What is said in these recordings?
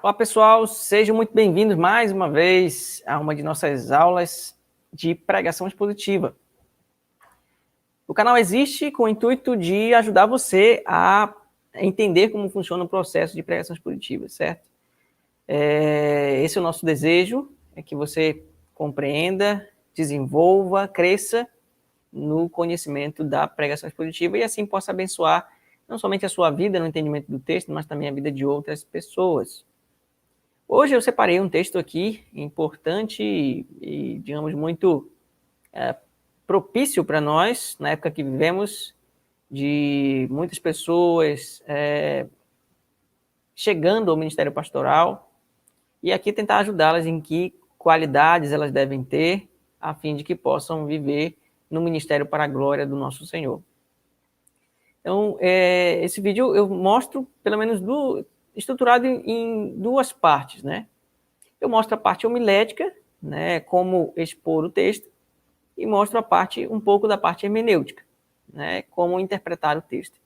Olá, pessoal, sejam muito bem-vindos mais uma vez a uma de nossas aulas de pregação expositiva. O canal existe com o intuito de ajudar você a entender como funciona o processo de pregação expositiva, certo? Esse é o nosso desejo, é que você compreenda, desenvolva, cresça no conhecimento da pregação expositiva e assim possa abençoar não somente a sua vida no entendimento do texto, mas também a vida de outras pessoas. Hoje eu separei um texto aqui importante e digamos, muito propício para nós, na época que vivemos, de muitas pessoas chegando ao ministério pastoral, e aqui tentar ajudá-las em que qualidades elas devem ter, a fim de que possam viver no ministério para a glória do nosso Senhor. Então, esse vídeo eu mostro, pelo menos, estruturado em duas partes, né? Eu mostro a parte homilética, né, como expor o texto, e mostro um pouco da parte hermenêutica, né, como interpretar o texto.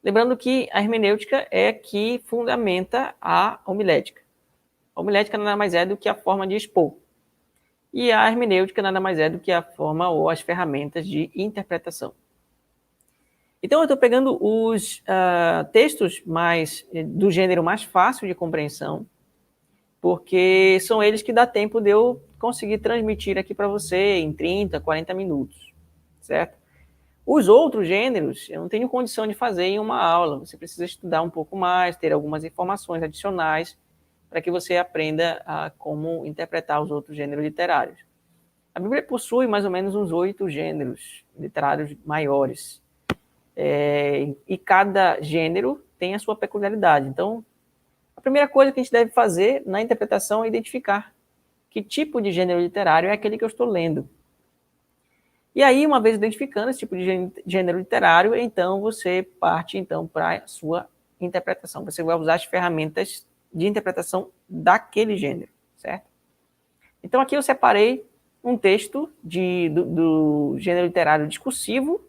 Lembrando que a hermenêutica é que fundamenta a homilética. A homilética nada mais é do que a forma de expor. E a hermenêutica nada mais é do que a forma ou as ferramentas de interpretação. Então, eu estou pegando os textos do gênero mais fácil de compreensão, porque são eles que dá tempo de eu conseguir transmitir aqui para você em 30, 40 minutos, certo? Os outros gêneros, eu não tenho condição de fazer em uma aula, você precisa estudar um pouco mais, ter algumas informações adicionais para que você aprenda como interpretar os outros gêneros literários. A Bíblia possui mais ou menos uns 8 gêneros literários maiores, e cada gênero tem a sua peculiaridade. Então, a primeira coisa que a gente deve fazer na interpretação é identificar que tipo de gênero literário é aquele que eu estou lendo. E aí, uma vez identificando esse tipo de gênero literário, então você parte para a sua interpretação. Você vai usar as ferramentas de interpretação daquele gênero, certo? Então aqui eu separei um texto do gênero literário discursivo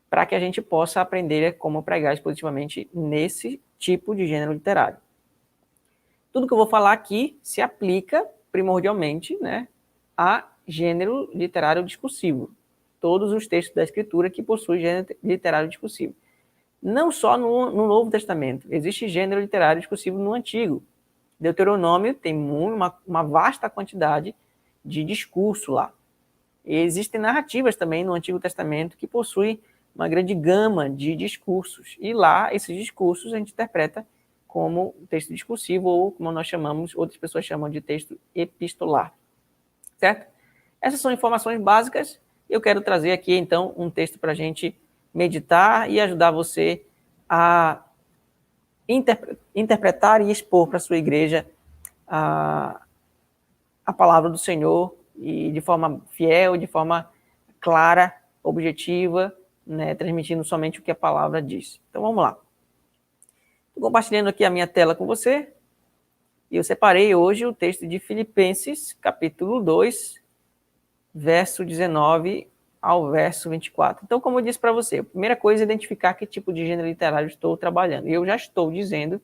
para que a gente possa aprender como pregar expositivamente nesse tipo de gênero literário. Tudo que eu vou falar aqui se aplica primordialmente, né, a gênero literário discursivo. Todos os textos da Escritura que possuem gênero literário discursivo. Não só no Novo Testamento, existe gênero literário discursivo no Antigo. Deuteronômio tem uma vasta quantidade de discurso lá. E existem narrativas também no Antigo Testamento que possuem uma grande gama de discursos. E lá, esses discursos a gente interpreta como texto discursivo ou, como nós chamamos, outras pessoas chamam de texto epistolar. Certo? Essas são informações básicas. Eu quero trazer aqui, então, um texto para a gente meditar e ajudar você a interpretar e expor para a sua igreja a palavra do Senhor e de forma fiel, de forma clara, objetiva, né, transmitindo somente o que a palavra diz. Então, vamos lá. Estou compartilhando aqui a minha tela com você e eu separei hoje o texto de Filipenses, capítulo 2, verso 19 ao verso 24. Então, como eu disse para você, a primeira coisa é identificar que tipo de gênero literário estou trabalhando. E eu já estou dizendo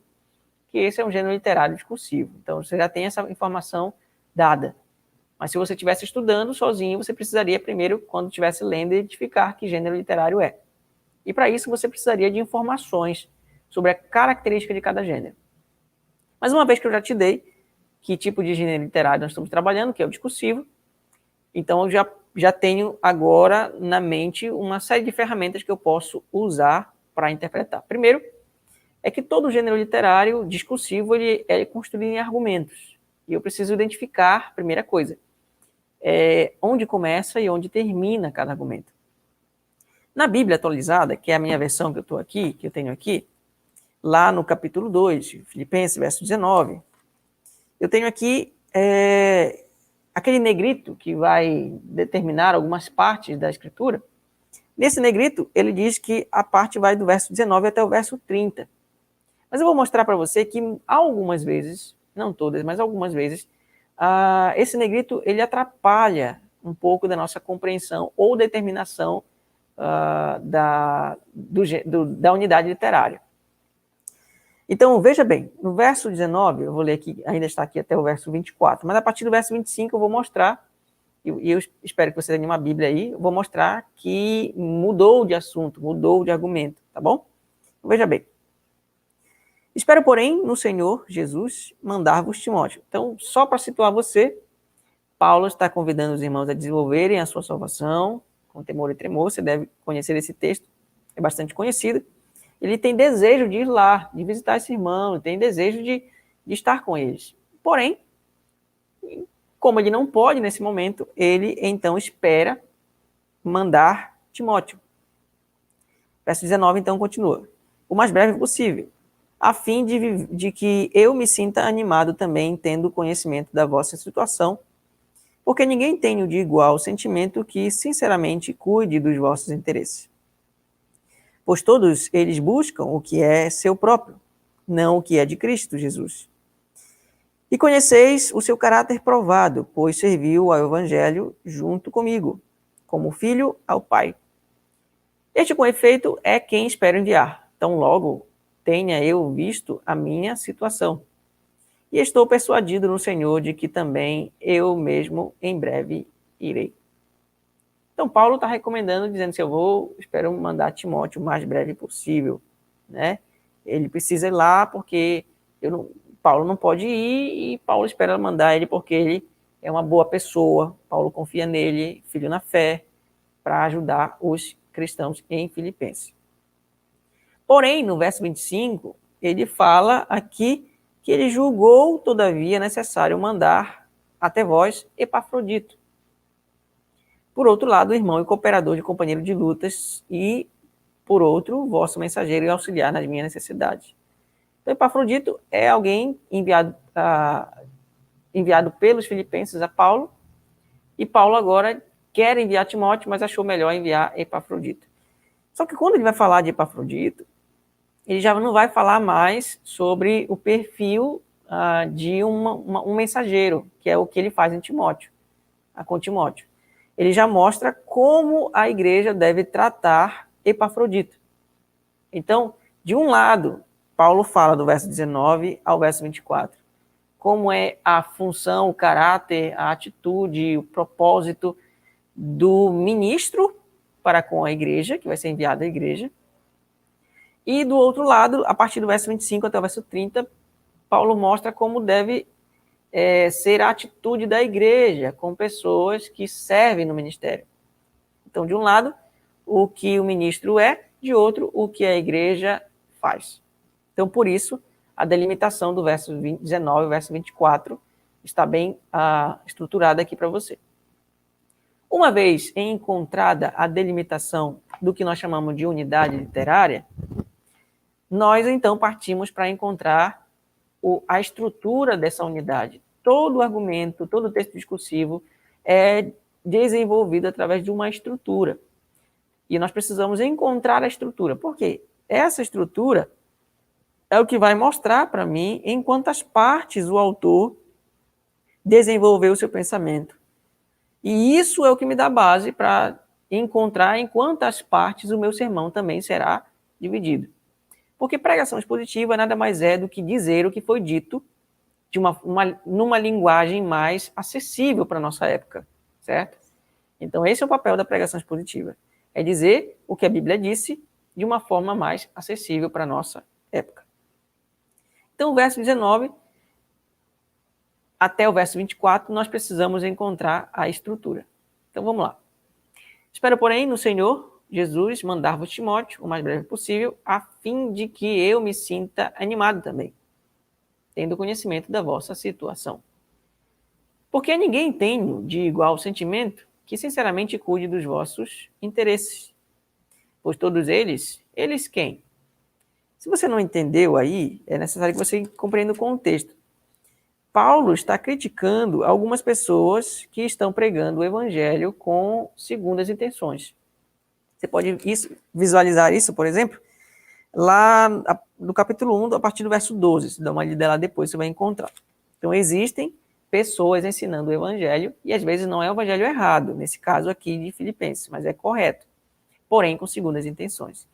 que esse é um gênero literário discursivo. Então, você já tem essa informação dada. Mas se você estivesse estudando sozinho, você precisaria primeiro, quando estivesse lendo, identificar que gênero literário é. E para isso você precisaria de informações sobre a característica de cada gênero. Mas uma vez que eu já te dei que tipo de gênero literário nós estamos trabalhando, que é o discursivo, então eu já tenho agora na mente uma série de ferramentas que eu posso usar para interpretar. Primeiro, é que todo gênero literário discursivo ele é construído em argumentos. E eu preciso identificar, primeira coisa, onde começa e onde termina cada argumento. Na Bíblia atualizada, que é a minha versão que eu tenho aqui, lá no capítulo 2, Filipenses, verso 19, eu tenho aqui aquele negrito que vai determinar algumas partes da Escritura. Nesse negrito, ele diz que a parte vai do verso 19 até o verso 30. Mas eu vou mostrar para você que algumas vezes, não todas, mas algumas vezes, esse negrito ele atrapalha um pouco da nossa compreensão ou determinação da unidade literária. Então, veja bem, no verso 19, eu vou ler aqui, ainda está aqui até o verso 24, mas a partir do verso 25 eu vou mostrar, e eu espero que você tenha uma Bíblia aí, eu vou mostrar que mudou de assunto, mudou de argumento, tá bom? Então, veja bem. Espero, porém, no Senhor Jesus mandar-vos Timóteo. Então, só para situar você, Paulo está convidando os irmãos a desenvolverem a sua salvação com temor e tremor. Você deve conhecer esse texto, é bastante conhecido. Ele tem desejo de ir lá, de visitar esse irmão, tem desejo de estar com eles. Porém, como ele não pode nesse momento, ele então espera mandar Timóteo. Verso 19, então, continua. O mais breve possível, a fim de que eu me sinta animado também, tendo conhecimento da vossa situação, porque ninguém tem de igual sentimento que, sinceramente, cuide dos vossos interesses. Pois todos eles buscam o que é seu próprio, não o que é de Cristo Jesus. E conheceis o seu caráter provado, pois serviu ao Evangelho junto comigo, como filho ao Pai. Este, com efeito, é quem espero enviar. Tão logo tenha eu visto a minha situação. E estou persuadido no Senhor de que também eu mesmo em breve irei. Então, Paulo está recomendando, dizendo que espero mandar Timóteo o mais breve possível, né? Ele precisa ir lá porque Paulo não pode ir e Paulo espera mandar ele porque ele é uma boa pessoa. Paulo confia nele, filho na fé, para ajudar os cristãos em Filipenses. Porém, no verso 25, ele fala aqui que ele julgou, todavia, necessário mandar até vós Epafrodito. Por outro lado, o irmão e cooperador de companheiro de lutas, e, por outro, vosso mensageiro e auxiliar nas minhas necessidades. Então, Epafrodito é alguém enviado pelos filipenses a Paulo, e Paulo agora quer enviar Timóteo, mas achou melhor enviar Epafrodito. Só que quando ele vai falar de Epafrodito, ele já não vai falar mais sobre o perfil de um mensageiro, que é o que ele faz em Timóteo, com Timóteo. Ele já mostra como a igreja deve tratar Epafrodito. Então, de um lado, Paulo fala do verso 19 ao verso 24, como é a função, o caráter, a atitude, o propósito do ministro para com a igreja, que vai ser enviado à igreja. E do outro lado, a partir do verso 25 até o verso 30, Paulo mostra como deve ser a atitude da igreja com pessoas que servem no ministério. Então, de um lado, o que o ministro é, de outro, o que a igreja faz. Então, por isso, a delimitação do verso 19 e verso 24 está bem estruturada aqui para você. Uma vez encontrada a delimitação do que nós chamamos de unidade literária, nós então partimos para encontrar a estrutura dessa unidade. Todo o argumento, todo o texto discursivo é desenvolvido através de uma estrutura. E nós precisamos encontrar a estrutura. Por quê? Essa estrutura é o que vai mostrar para mim em quantas partes o autor desenvolveu o seu pensamento. E isso é o que me dá base para encontrar em quantas partes o meu sermão também será dividido. Porque pregação expositiva nada mais é do que dizer o que foi dito numa linguagem mais acessível para a nossa época, certo? Então, esse é o papel da pregação expositiva. É dizer o que a Bíblia disse de uma forma mais acessível para a nossa época. Então, o verso 19 até o verso 24, nós precisamos encontrar a estrutura. Então, vamos lá. Espero, porém, no Senhor Jesus mandar-vos Timóteo o mais breve possível, a fim de que eu me sinta animado também, tendo conhecimento da vossa situação. Porque ninguém tem de igual sentimento que sinceramente cuide dos vossos interesses. Pois todos eles quem? Se você não entendeu aí, é necessário que você compreenda o contexto. Paulo está criticando algumas pessoas que estão pregando o evangelho com segundas intenções. Você pode visualizar isso, por exemplo, lá no capítulo 1, a partir do verso 12. Se dá uma lida lá depois, você vai encontrar. Então, existem pessoas ensinando o evangelho, e às vezes não é o evangelho errado, nesse caso aqui de Filipenses, mas é correto, porém com segundas intenções.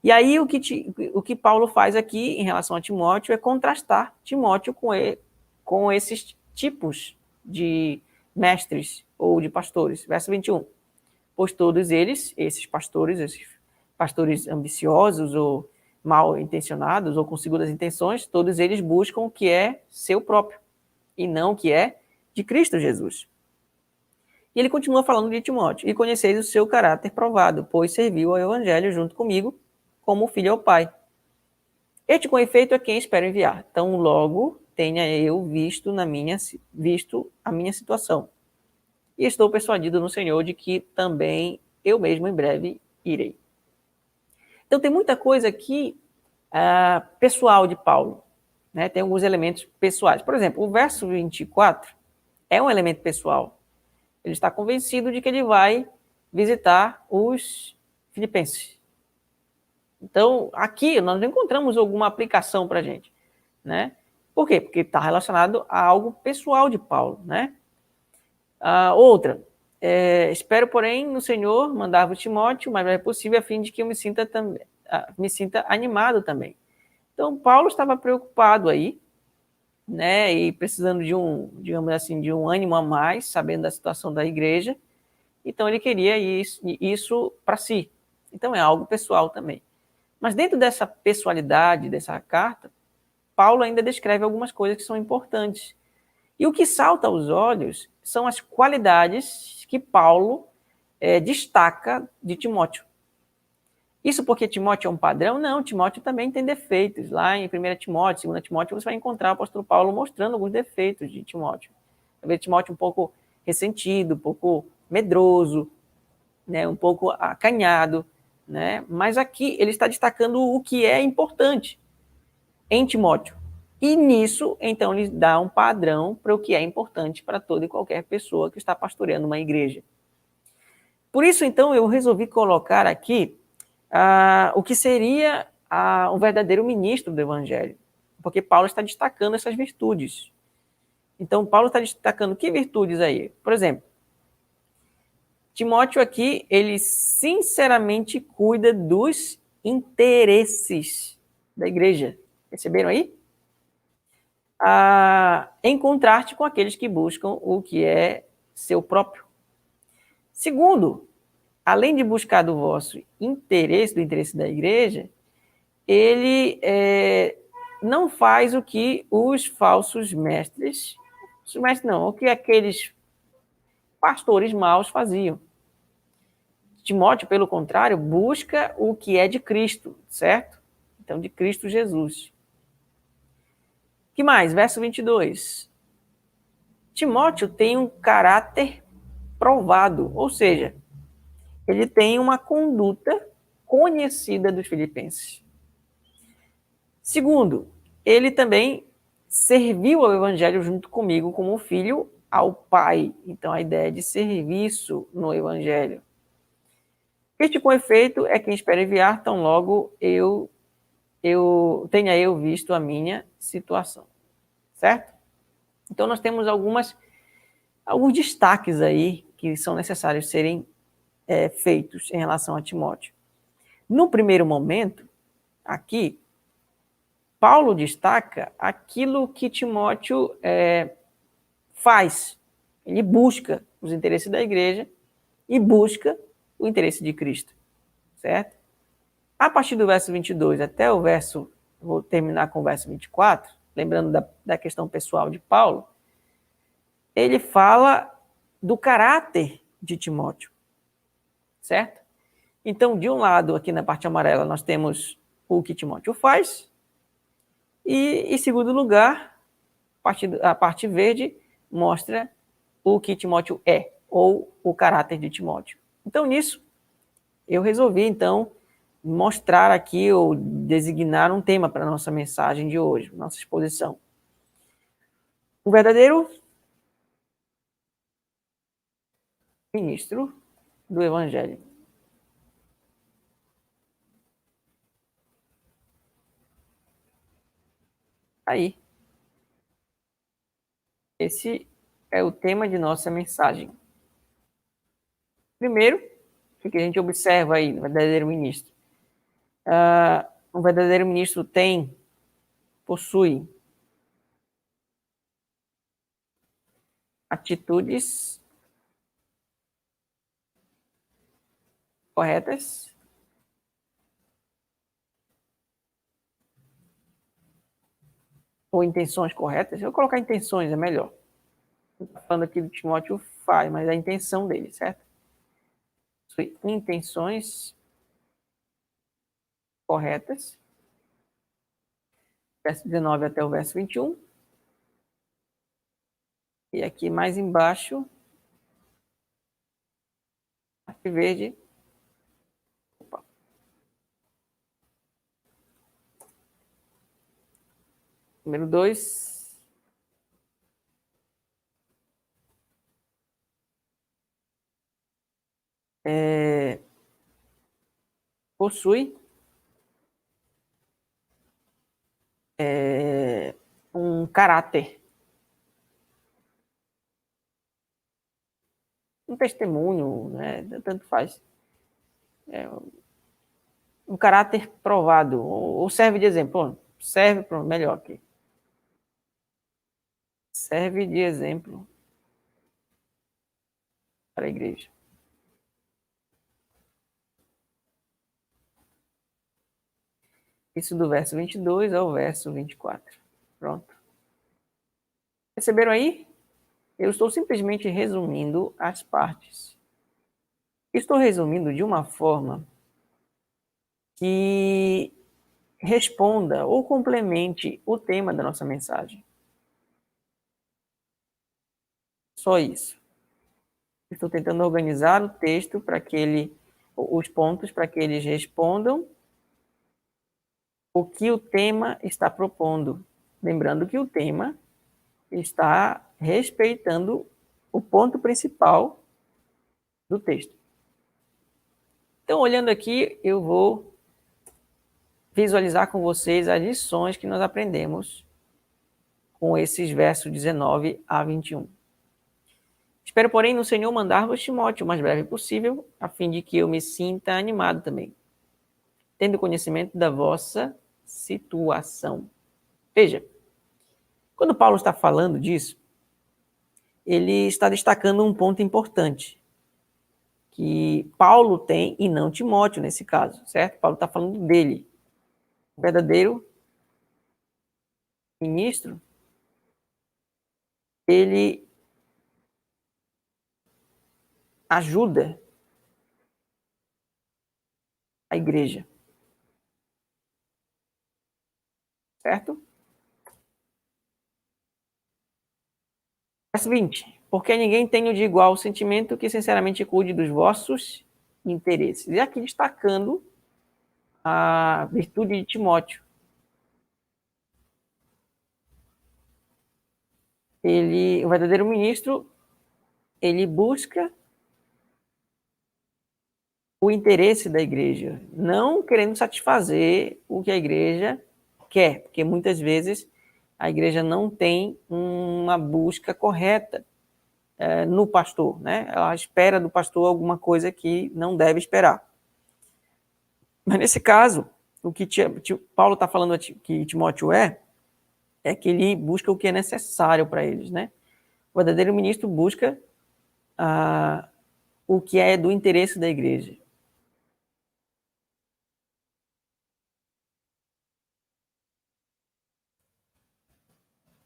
E aí o que Paulo faz aqui em relação a Timóteo é contrastar Timóteo com esses tipos de mestres ou de pastores. Verso 21. Pois todos eles, esses pastores ambiciosos ou mal intencionados ou com segundas intenções, todos eles buscam o que é seu próprio e não o que é de Cristo Jesus. E ele continua falando de Timóteo. E conheceis o seu caráter provado, pois serviu ao evangelho junto comigo como filho ao pai. Este, com efeito, é quem espero enviar. Tão logo tenha eu visto a minha situação. E estou persuadido no Senhor de que também eu mesmo em breve irei. Então tem muita coisa aqui pessoal de Paulo. Né? Tem alguns elementos pessoais. Por exemplo, o verso 24 é um elemento pessoal. Ele está convencido de que ele vai visitar os filipenses. Então, aqui nós não encontramos alguma aplicação para a gente. Né? Por quê? Porque está relacionado a algo pessoal de Paulo. Né? Outra, espero, porém, no Senhor mandar-vos Timóteo o mais breve possível, a fim de que eu me sinta animado também. Então, Paulo estava preocupado aí, né, e precisando de digamos assim, de um ânimo a mais, sabendo da situação da igreja. Então, ele queria isso para si. Então, é algo pessoal também. Mas dentro dessa pessoalidade, dessa carta, Paulo ainda descreve algumas coisas que são importantes. E o que salta aos olhos são as qualidades que Paulo destaca de Timóteo. Isso porque Timóteo é um padrão? Não, Timóteo também tem defeitos. Lá em 1 Timóteo, 2 Timóteo, você vai encontrar o apóstolo Paulo mostrando alguns defeitos de Timóteo. Talvez Timóteo um pouco ressentido, um pouco medroso, né, um pouco acanhado. Né? Mas aqui ele está destacando o que é importante em Timóteo. E nisso, então, ele dá um padrão para o que é importante para toda e qualquer pessoa que está pastoreando uma igreja. Por isso, então, eu resolvi colocar aqui o que seria um verdadeiro ministro do Evangelho, porque Paulo está destacando essas virtudes. Então, Paulo está destacando que virtudes aí? Por exemplo, Timóteo aqui, ele sinceramente cuida dos interesses da igreja. Perceberam aí? Em contraste com aqueles que buscam o que é seu próprio. Segundo, além de buscar do vosso interesse, do interesse da igreja, ele não faz o que os falsos mestres, o que aqueles pastores maus faziam. Timóteo, pelo contrário, busca o que é de Cristo, certo? Então, de Cristo Jesus. Que mais? Verso 22. Timóteo tem um caráter provado, ou seja, ele tem uma conduta conhecida dos filipenses. Segundo, ele também serviu ao evangelho junto comigo como filho ao Pai. Então, a ideia de serviço no evangelho. Este, com efeito, é quem espera enviar, tão logo tenha eu visto a minha situação. Certo? Então, nós temos alguns destaques aí que são necessários serem feitos em relação a Timóteo. No primeiro momento, aqui, Paulo destaca aquilo que Timóteo faz. Ele busca os interesses da igreja e busca o interesse de Cristo, certo? A partir do verso 22 até o verso, vou terminar com o verso 24, lembrando da questão pessoal de Paulo, ele fala do caráter de Timóteo, certo? Então, de um lado, aqui na parte amarela, nós temos o que Timóteo faz, e, em segundo lugar, a parte verde mostra o que Timóteo é, ou o caráter de Timóteo. Então, nisso, eu resolvi, então, mostrar aqui, ou designar um tema para a nossa mensagem de hoje, nossa exposição. O verdadeiro ministro do Evangelho. Aí. Esse é o tema de nossa mensagem. Primeiro, o que a gente observa aí no verdadeiro ministro? Um verdadeiro ministro possui atitudes corretas, ou intenções corretas. Eu vou colocar intenções, é melhor. Estou falando aqui do Timóteo faz, mas é a intenção dele, certo? Intenções corretas, verso 19 até o verso 21. E aqui mais embaixo, parte verde. Opa. Número 2. Possui um caráter, um testemunho, né? Tanto faz. Um caráter provado, ou serve de exemplo. Serve para melhor aqui. Serve de exemplo para a igreja. Isso do verso 22 ao verso 24. Pronto. Perceberam aí? Eu estou simplesmente resumindo as partes. Estou resumindo de uma forma que responda ou complemente o tema da nossa mensagem. Só isso. Estou tentando organizar o texto para que os pontos para que eles respondam o que o tema está propondo. Lembrando que o tema está respeitando o ponto principal do texto. Então, olhando aqui, eu vou visualizar com vocês as lições que nós aprendemos com esses versos 19 a 21. Espero, porém, no Senhor mandar-vos Timóteo o mais breve possível, a fim de que eu me sinta animado também, tendo conhecimento da vossa situação. Veja, quando Paulo está falando disso, ele está destacando um ponto importante, que Paulo tem e não Timóteo nesse caso, certo? Paulo está falando dele. O verdadeiro ministro, ele ajuda a igreja, certo? Verso 20. Porque ninguém tem de igual sentimento que sinceramente cuide dos vossos interesses. E aqui destacando a virtude de Timóteo. O verdadeiro ministro, ele busca o interesse da igreja, não querendo satisfazer o que a igreja quer, porque muitas vezes a igreja não tem uma busca correta no pastor, né? Ela espera do pastor alguma coisa que não deve esperar. Mas nesse caso, o que Paulo está falando que Timóteo é que ele busca o que é necessário para eles, né? O verdadeiro ministro busca o que é do interesse da igreja.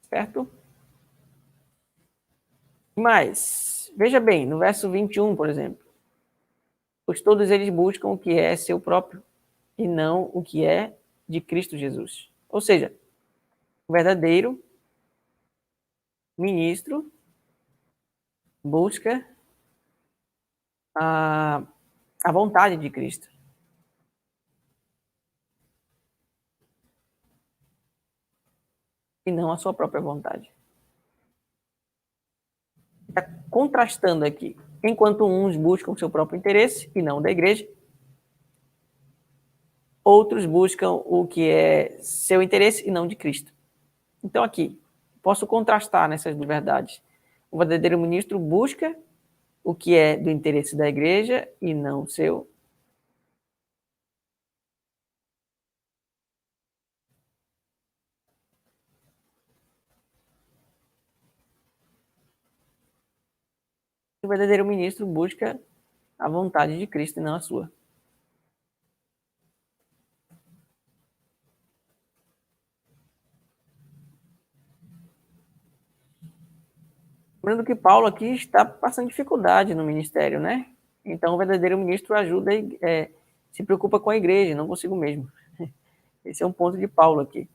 Certo? Mas, veja bem, no verso 21, por exemplo, pois todos eles buscam o que é seu próprio e não o que é de Cristo Jesus. Ou seja, o verdadeiro ministro busca a vontade de Cristo. E não a sua própria vontade. Está contrastando aqui. Enquanto uns buscam o seu próprio interesse e não da igreja, outros buscam o que é seu interesse e não de Cristo. Então aqui, posso contrastar nessas duas verdades. O verdadeiro ministro busca o que é do interesse da igreja e não seu. O verdadeiro ministro busca a vontade de Cristo e não a sua. Lembrando que Paulo aqui está passando dificuldade no ministério, né? Então, o verdadeiro ministro ajuda, se preocupa com a igreja, não consigo mesmo. Esse é um ponto de Paulo aqui.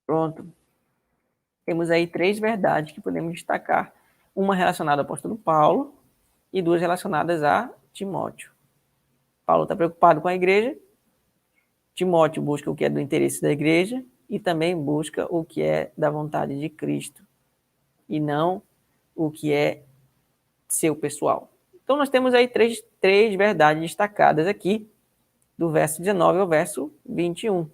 Pronto. Temos aí 3 verdades que podemos destacar. Uma relacionada ao apóstolo Paulo e 2 relacionadas a Timóteo. Paulo está preocupado com a igreja, Timóteo busca o que é do interesse da igreja e também busca o que é da vontade de Cristo e não o que é seu pessoal. Então, nós temos aí três verdades destacadas aqui, do verso 19 ao verso 21. O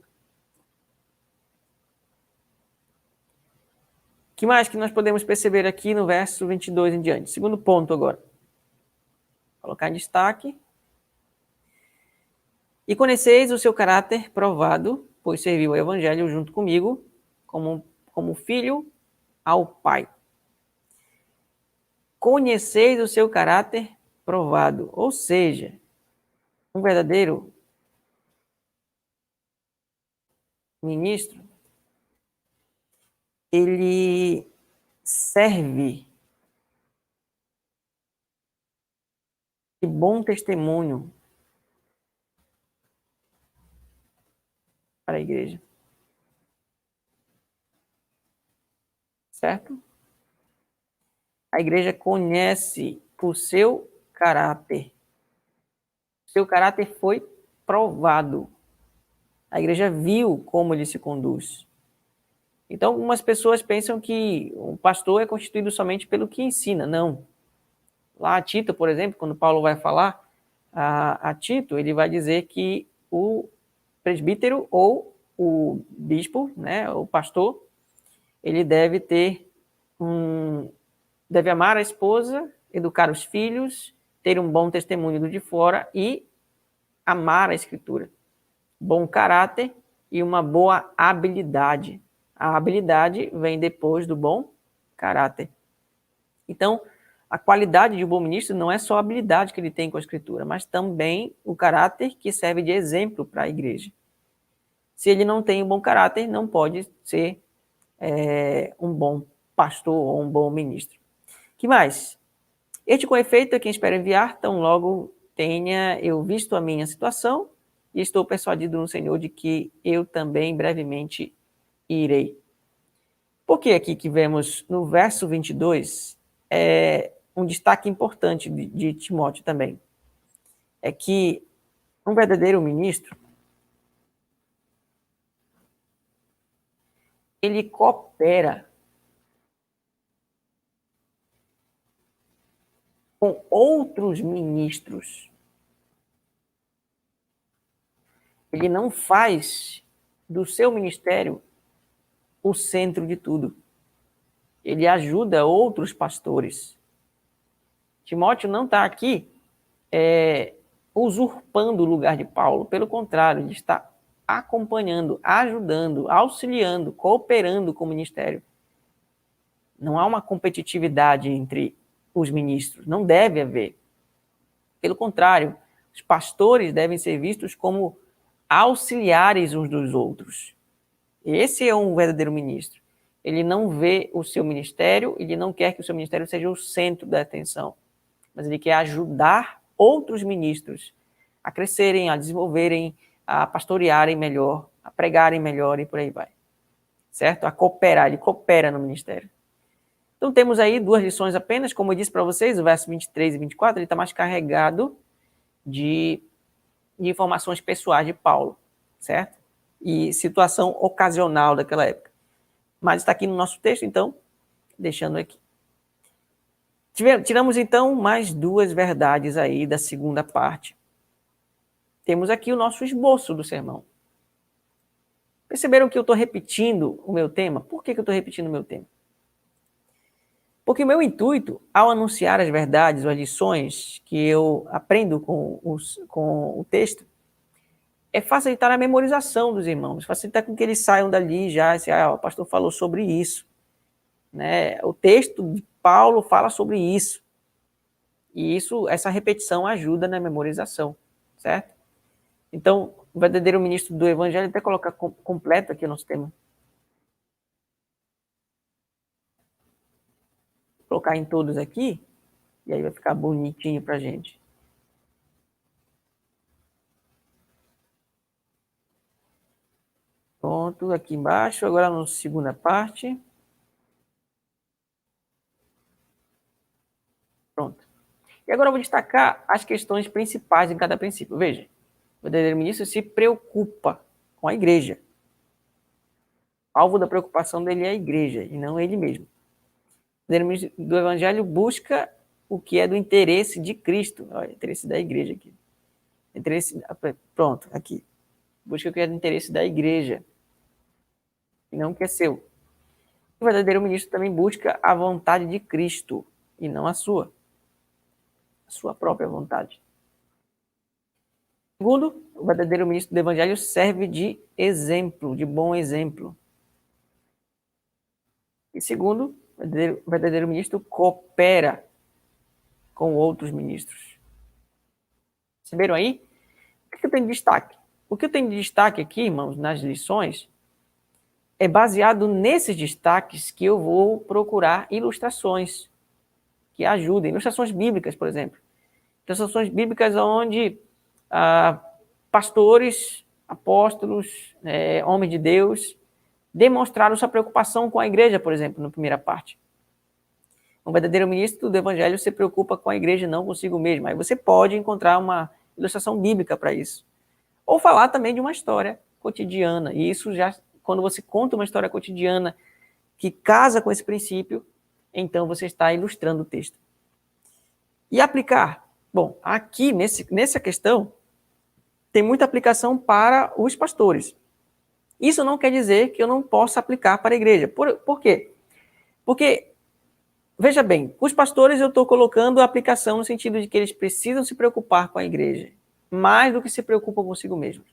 que mais que nós podemos perceber aqui no verso 22 em diante? Segundo ponto agora. Vou colocar em destaque. E conheceis o seu caráter provado, pois serviu o evangelho junto comigo, como filho ao Pai. Conheceis o seu caráter provado, ou seja, um verdadeiro ministro, ele serve de bom testemunho para a igreja. Certo? A igreja conhece o seu caráter. Seu caráter foi provado. A igreja viu como ele se conduz. Então, algumas pessoas pensam que o pastor é constituído somente pelo que ensina. Não. Lá a Tito, por exemplo, quando Paulo vai falar a Tito, ele vai dizer que o presbítero ou o bispo, né, o pastor, ele deve deve amar a esposa, educar os filhos, ter um bom testemunho do de fora e amar a escritura. Bom caráter e uma boa habilidade. A habilidade vem depois do bom caráter. Então, a qualidade de um bom ministro não é só a habilidade que ele tem com a escritura, mas também o caráter que serve de exemplo para a igreja. Se ele não tem um bom caráter, não pode ser um bom pastor ou um bom ministro. Que mais? Este com efeito é quem espera enviar, tão logo tenha eu visto a minha situação e estou persuadido no Senhor de que eu também brevemente irei. Porque aqui que vemos no verso 22, um destaque importante de Timóteo também, é que um verdadeiro ministro, ele coopera com outros ministros. Ele não faz do seu ministério o centro de tudo. Ele ajuda outros pastores. Timóteo não está aqui usurpando o lugar de Paulo. Pelo contrário, ele está acompanhando, ajudando, auxiliando, cooperando com o ministério. Não há uma competitividade entre os ministros. Não deve haver. Pelo contrário, os pastores devem ser vistos como auxiliares uns dos outros. Esse é um verdadeiro ministro. Ele não vê o seu ministério, ele não quer que o seu ministério seja o centro da atenção, mas ele quer ajudar outros ministros a crescerem, a desenvolverem, a pastorearem melhor, a pregarem melhor e por aí vai. Certo? A cooperar, ele coopera no ministério. Então temos aí 2 lições apenas, como eu disse para vocês, o verso 23 e 24, ele está mais carregado de informações pessoais de Paulo, certo? E situação ocasional daquela época. Mas está aqui no nosso texto, então, deixando aqui. Tiramos, então, mais 2 verdades aí da segunda parte. Temos aqui o nosso esboço do sermão. Perceberam que eu estou repetindo o meu tema? Por que eu estou repetindo o meu tema? Porque o meu intuito, ao anunciar as verdades ou as lições que eu aprendo com o texto, é facilitar a memorização dos irmãos, facilitar com que eles saiam dali já, assim, o pastor falou sobre isso, né? O texto de Paulo fala sobre isso, e essa repetição ajuda na memorização, certo? Então, o verdadeiro ministro do evangelho, até colocar completo aqui o nosso tema, colocar em todos aqui, e aí vai ficar bonitinho pra gente. Pronto, aqui embaixo, agora na segunda parte. Pronto. E agora eu vou destacar as questões principais em cada princípio. Veja, o verdadeiro ministro se preocupa com a igreja. O alvo da preocupação dele é a igreja, e não ele mesmo. O verdadeiro ministro do evangelho busca o que é do interesse de Cristo. Olha, interesse da igreja aqui. Pronto, aqui. Busca o que é do interesse da igreja, e não o que é seu. O verdadeiro ministro também busca a vontade de Cristo, e não a sua própria vontade. Segundo, o verdadeiro ministro do evangelho serve de exemplo, de bom exemplo. E segundo, o verdadeiro ministro coopera com outros ministros. Perceberam aí? O que eu tenho de destaque? O que eu tenho de destaque aqui, irmãos, nas lições, é baseado nesses destaques que eu vou procurar ilustrações que ajudem, ilustrações bíblicas, por exemplo. Ilustrações bíblicas onde pastores, apóstolos, homens de Deus, demonstraram sua preocupação com a igreja, por exemplo, na primeira parte. Um verdadeiro ministro do evangelho se preocupa com a igreja, não consigo mesmo. Aí você pode encontrar uma ilustração bíblica para isso. Ou falar também de uma história cotidiana. E isso já, quando você conta uma história cotidiana que casa com esse princípio, então você está ilustrando o texto. E aplicar? Bom, aqui nessa questão, tem muita aplicação para os pastores. Isso não quer dizer que eu não possa aplicar para a igreja. Por quê? Porque, veja bem, os pastores eu estou colocando a aplicação no sentido de que eles precisam se preocupar com a igreja, mais do que se preocupam consigo mesmos.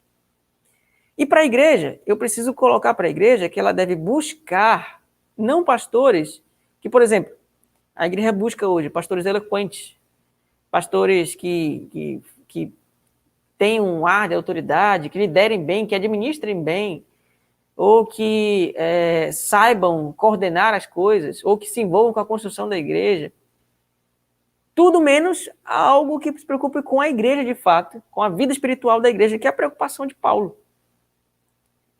E para a igreja, eu preciso colocar para a igreja que ela deve buscar, não pastores, que, por exemplo, a igreja busca hoje pastores eloquentes, pastores que têm um ar de autoridade, que liderem bem, que administrem bem, ou que saibam coordenar as coisas, ou que se envolvam com a construção da igreja. Tudo menos algo que se preocupe com a igreja de fato, com a vida espiritual da igreja, que é a preocupação de Paulo.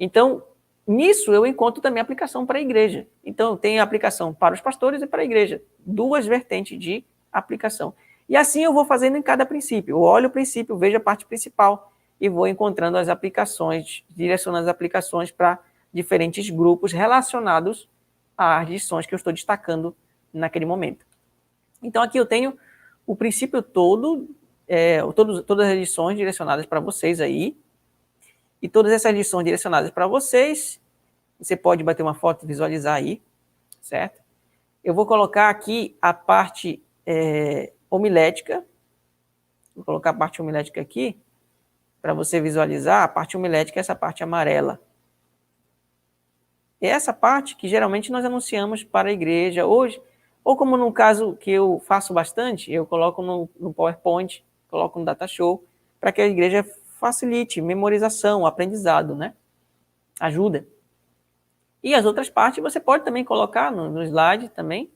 Então, nisso eu encontro também aplicação para a igreja. Então, tem aplicação para os pastores e para a igreja. Duas vertentes de aplicação. E assim eu vou fazendo em cada princípio. Eu olho o princípio, vejo a parte principal e vou encontrando as aplicações, direcionando as aplicações para diferentes grupos relacionados às lições que eu estou destacando naquele momento. Então, aqui eu tenho o princípio todo, todas as lições direcionadas para vocês aí. E todas essas lições direcionadas para vocês, você pode bater uma foto e visualizar aí, certo? Eu vou colocar aqui a parte homilética. Vou colocar a parte homilética aqui, para você visualizar. A parte homilética é essa parte amarela. É essa parte que geralmente nós anunciamos para a igreja hoje, ou como no caso que eu faço bastante, eu coloco no PowerPoint, coloco no Datashow, para que a igreja facilite memorização, aprendizado, né? Ajuda. E as outras partes você pode também colocar no slide também,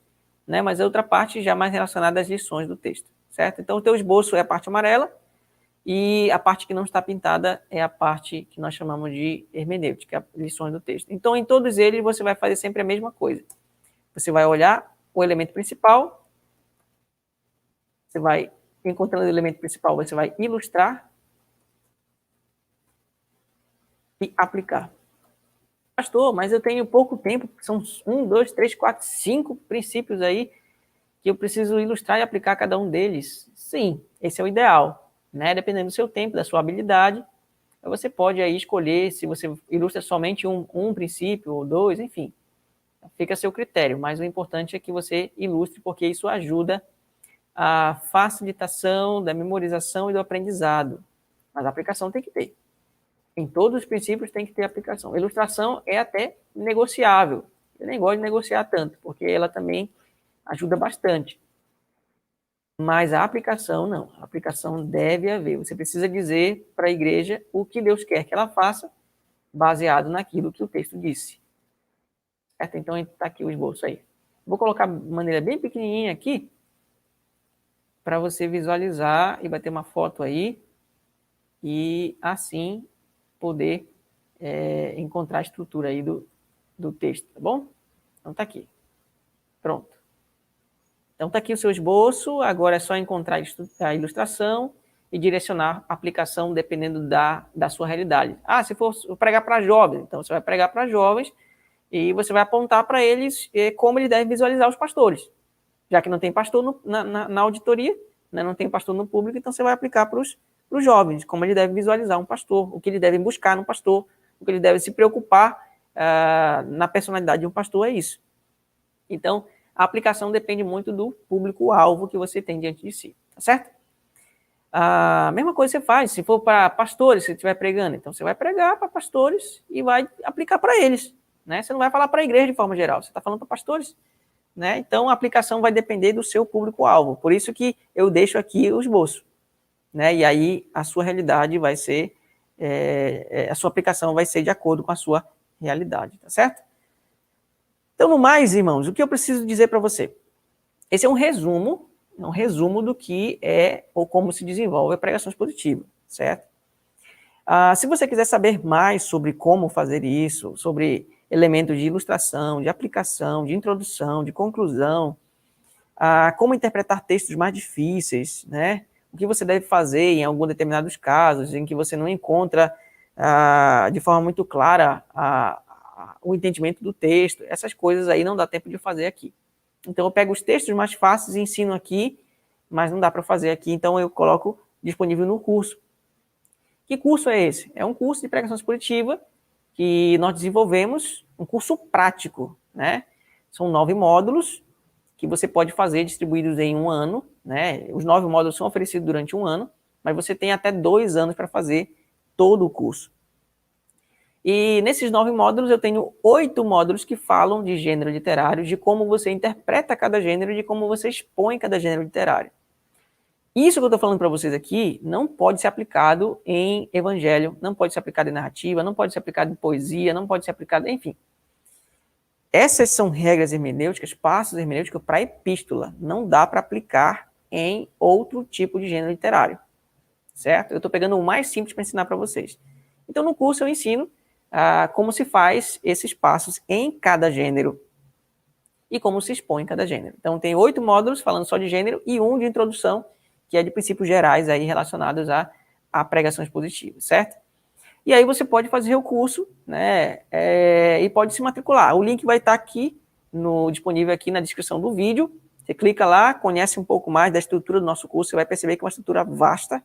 né? Mas é outra parte já mais relacionada às lições do texto, certo? Então o teu esboço é a parte amarela e a parte que não está pintada é a parte que nós chamamos de hermenêutica, lições do texto. Então em todos eles você vai fazer sempre a mesma coisa. Você vai olhar o elemento principal, você vai encontrando o elemento principal, você vai ilustrar e aplicar. Pastor, mas eu tenho pouco tempo, são 1, 2, 3, 4, 5 princípios aí que eu preciso ilustrar e aplicar cada um deles. Sim, esse é o ideal, né? Dependendo do seu tempo, da sua habilidade, você pode aí escolher se você ilustra somente um princípio ou dois, enfim. Fica a seu critério, mas o importante é que você ilustre, porque isso ajuda a facilitação da memorização e do aprendizado. Mas a aplicação tem que ter. Em todos os princípios tem que ter aplicação. A ilustração é até negociável. Eu nem gosto de negociar tanto, porque ela também ajuda bastante. Mas a aplicação, não. A aplicação deve haver. Você precisa dizer para a igreja o que Deus quer que ela faça, baseado naquilo que o texto disse. Certo? Então, está aqui o esboço aí. Vou colocar de maneira bem pequenininha aqui, para você visualizar e vai ter uma foto aí, e assim poder encontrar a estrutura aí do texto, tá bom? Então, tá aqui. Pronto. Então, tá aqui o seu esboço, agora é só encontrar a ilustração e direcionar a aplicação dependendo da sua realidade. Ah, se for pregar para jovens, então você vai pregar para jovens e você vai apontar para eles como eles devem visualizar os pastores. Já que não tem pastor na auditoria, né, não tem pastor no público, então você vai aplicar para os jovens, como eles devem visualizar um pastor, o que eles devem buscar no pastor, o que eles devem se preocupar na personalidade de um pastor, é isso. Então, a aplicação depende muito do público-alvo que você tem diante de si, tá certo? A mesma coisa você faz, se for para pastores, se estiver pregando, então você vai pregar para pastores e vai aplicar para eles, né? Você não vai falar para a igreja de forma geral, você está falando para pastores, né? Então, a aplicação vai depender do seu público-alvo, por isso que eu deixo aqui o esboço, né? E aí a sua realidade vai ser, a sua aplicação vai ser de acordo com a sua realidade, tá certo? Então, no mais, irmãos, o que eu preciso dizer para você? Esse é um resumo do que é ou como se desenvolve a pregação expositiva, certo? Se você quiser saber mais sobre como fazer isso, sobre elementos de ilustração, de aplicação, de introdução, de conclusão, como interpretar textos mais difíceis, né? O que você deve fazer em alguns determinados casos em que você não encontra de forma muito clara o entendimento do texto, essas coisas aí não dá tempo de fazer aqui. Então eu pego os textos mais fáceis e ensino aqui, mas não dá para fazer aqui, então eu coloco disponível no curso. Que curso é esse? É um curso de pregação expositiva que nós desenvolvemos, um curso prático, né? São 9 módulos que você pode fazer distribuídos em um ano, né? Os 9 módulos são oferecidos durante um ano, mas você tem até 2 anos para fazer todo o curso. E nesses 9 módulos eu tenho 8 módulos que falam de gênero literário, de como você interpreta cada gênero, de como você expõe cada gênero literário. Isso que eu estou falando para vocês aqui não pode ser aplicado em evangelho, não pode ser aplicado em narrativa, não pode ser aplicado em poesia, não pode ser aplicado, enfim. Essas são regras hermenêuticas, passos hermenêuticos para epístola. Não dá para aplicar em outro tipo de gênero literário, certo? Eu estou pegando o mais simples para ensinar para vocês. Então, no curso eu ensino como se faz esses passos em cada gênero e como se expõe em cada gênero. Então, tem 8 módulos falando só de gênero e um de introdução, que é de princípios gerais aí relacionados à pregação expositiva, certo? E aí você pode fazer o curso, né, e pode se matricular. O link vai estar aqui, disponível aqui na descrição do vídeo. Você clica lá, conhece um pouco mais da estrutura do nosso curso, você vai perceber que é uma estrutura vasta,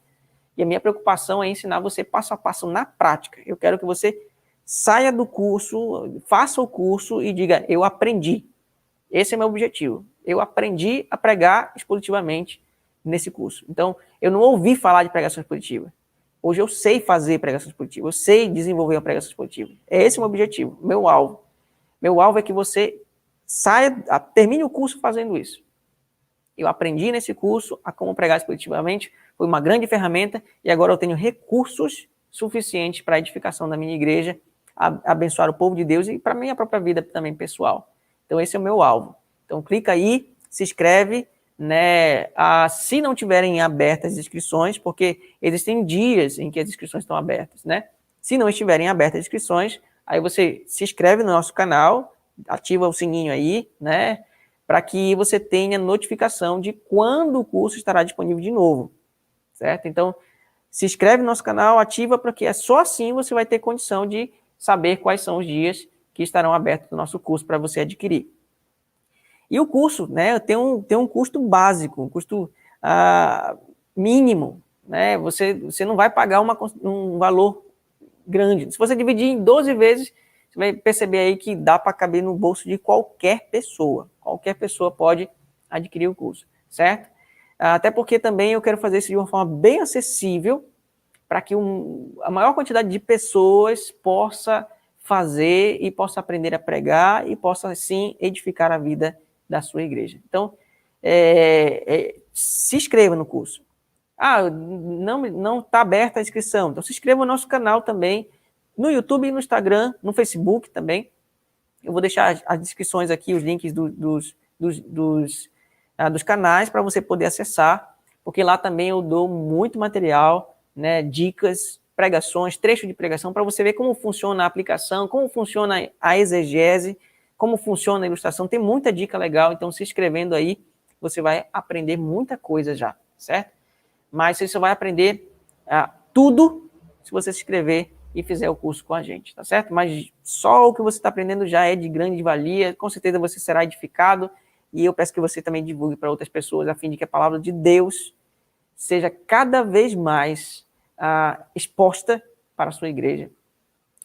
e a minha preocupação é ensinar você passo a passo na prática. Eu quero que você saia do curso, faça o curso e diga, eu aprendi. Esse é meu objetivo. Eu aprendi a pregar expositivamente nesse curso. Então, eu não ouvi falar de pregação expositiva. Hoje eu sei fazer pregação expositiva, eu sei desenvolver uma pregação expositiva. É esse o meu objetivo, meu alvo. Meu alvo é que você termine o curso fazendo isso. Eu aprendi nesse curso a como pregar expositivamente, foi uma grande ferramenta e agora eu tenho recursos suficientes para a edificação da minha igreja, abençoar o povo de Deus e para a minha própria vida também pessoal. Então esse é o meu alvo. Então clica aí, se inscreve, né? Se não tiverem abertas as inscrições, porque existem dias em que as inscrições estão abertas, né? Se não estiverem abertas as inscrições, aí você se inscreve no nosso canal, ativa o sininho aí, né? Para que você tenha notificação de quando o curso estará disponível de novo, certo? Então, se inscreve no nosso canal, ativa, porque é só assim você vai ter condição de saber quais são os dias que estarão abertos no nosso curso para você adquirir. E o curso, né, tem um custo básico, um custo mínimo, né? Você não vai pagar um valor grande. Se você dividir em 12 vezes, Você vai perceber aí que dá para caber no bolso de qualquer pessoa. Qualquer pessoa pode adquirir o curso, certo? Até porque também eu quero fazer isso de uma forma bem acessível, para que a maior quantidade de pessoas possa fazer e possa aprender a pregar e possa, sim, edificar a vida da sua igreja. Então, se inscreva no curso. Não está aberta a inscrição. Então, se inscreva no nosso canal também, no YouTube, no Instagram, no Facebook também. Eu vou deixar as descrições aqui, os links dos canais para você poder acessar, porque lá também eu dou muito material, né, dicas, pregações, trecho de pregação, para você ver como funciona a aplicação, como funciona a exegese, como funciona a ilustração. Tem muita dica legal, então se inscrevendo aí, você vai aprender muita coisa já, certo? Mas você só vai aprender tudo se você se inscrever e fizer o curso com a gente, tá certo? Mas só o que você está aprendendo já é de grande valia, com certeza você será edificado, e eu peço que você também divulgue para outras pessoas, a fim de que a palavra de Deus seja cada vez mais exposta para a sua igreja.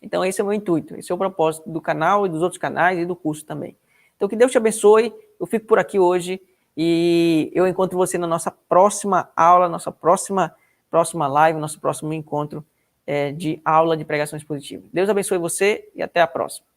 Então esse é o meu intuito, esse é o propósito do canal e dos outros canais e do curso também. Então que Deus te abençoe, eu fico por aqui hoje, e eu encontro você na nossa próxima aula, nossa próxima live, nosso próximo encontro de aula de pregação expositiva. Deus abençoe você e até a próxima.